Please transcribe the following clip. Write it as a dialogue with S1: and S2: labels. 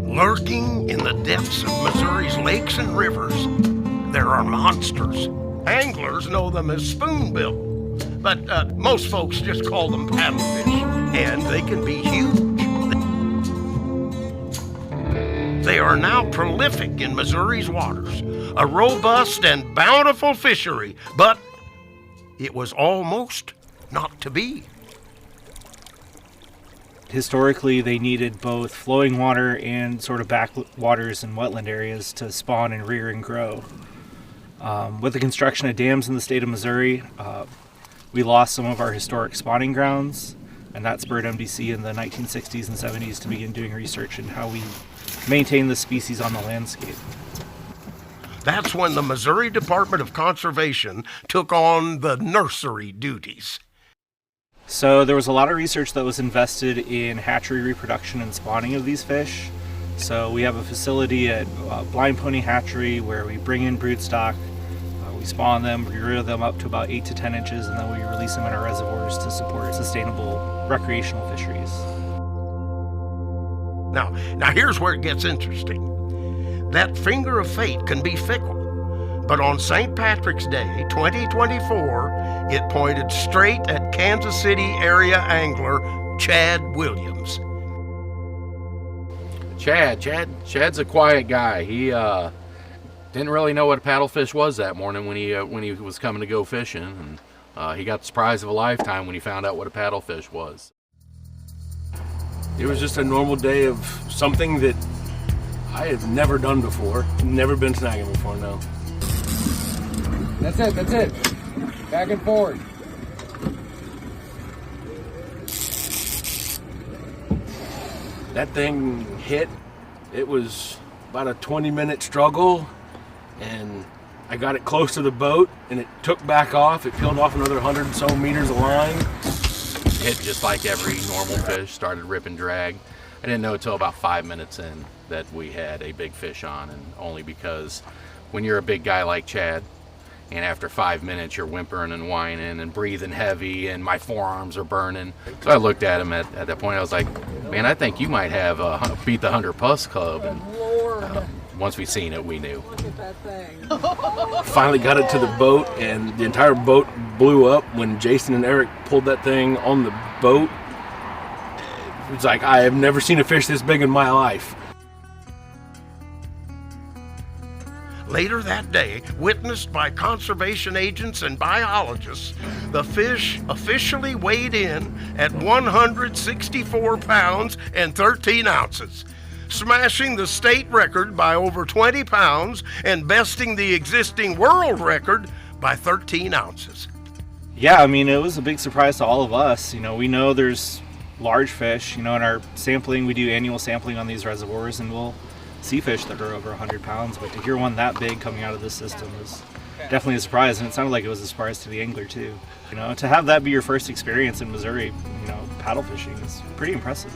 S1: Lurking in the depths of Missouri's lakes and rivers, there are monsters. Anglers know them as spoonbill, but most folks just call them paddlefish, and they can be huge. They are now prolific in Missouri's waters, a robust and bountiful fishery, but it was almost not to be.
S2: Historically, they needed both flowing water and sort of backwaters and wetland areas to spawn and rear and grow. With the construction of dams in the state of Missouri, we lost some of our historic spawning grounds, and that spurred MDC in the 1960s and 70s to begin doing research in how we maintain the species on the landscape.
S1: That's when the Missouri Department of Conservation took on the nursery duties.
S2: So there was a lot of research that was invested in hatchery reproduction and spawning of these fish. So we have a facility at Blind Pony Hatchery where we bring in broodstock, we spawn them, we rear them up to about 8 to 10 inches, and then we release them in our reservoirs to support sustainable recreational fisheries.
S1: Now here's where it gets interesting. That finger of fate can be fickle. But on St. Patrick's Day, 2024, it pointed straight at Kansas City area angler Chad Williams.
S3: Chad's a quiet guy. He didn't really know what a paddlefish was that morning when he was coming to go fishing, and he got the surprise of a lifetime when he found out what a paddlefish was.
S4: It was just a normal day of something that I had never done before. Never been snagging before, no.
S5: That's it. Back and forward.
S4: That thing hit. It was about a 20-minute struggle, and I got it close to the boat, and it took back off. It peeled off another 100 and so meters of line.
S3: Hit just like every normal fish, started rip and drag. I didn't know until about 5 minutes in that we had a big fish on, and only because when you're a big guy like Chad, and after 5 minutes you're whimpering and whining and breathing heavy and my forearms are burning. So I looked at him at that point. I was like, man, I think you might have beat the 100 Plus Club. And once we seen it, we knew.
S5: Look at that thing.
S4: Finally got it to the boat, and the entire boat blew up when Jason and Eric pulled that thing on the boat. It was like, I have never seen a fish this big in my life.
S1: Later that day, witnessed by conservation agents and biologists, the fish officially weighed in at 164 pounds and 13 ounces, smashing the state record by over 20 pounds and besting the existing world record by 13 ounces.
S2: Yeah, I mean, it was a big surprise to all of us. We know there's large fish. In our sampling, we do annual sampling on these reservoirs, and we'll see fish that are over 100 pounds, but to hear one that big coming out of this system was definitely a surprise, and it sounded like it was a surprise to the angler too. To have that be your first experience in Missouri, paddle fishing is pretty impressive.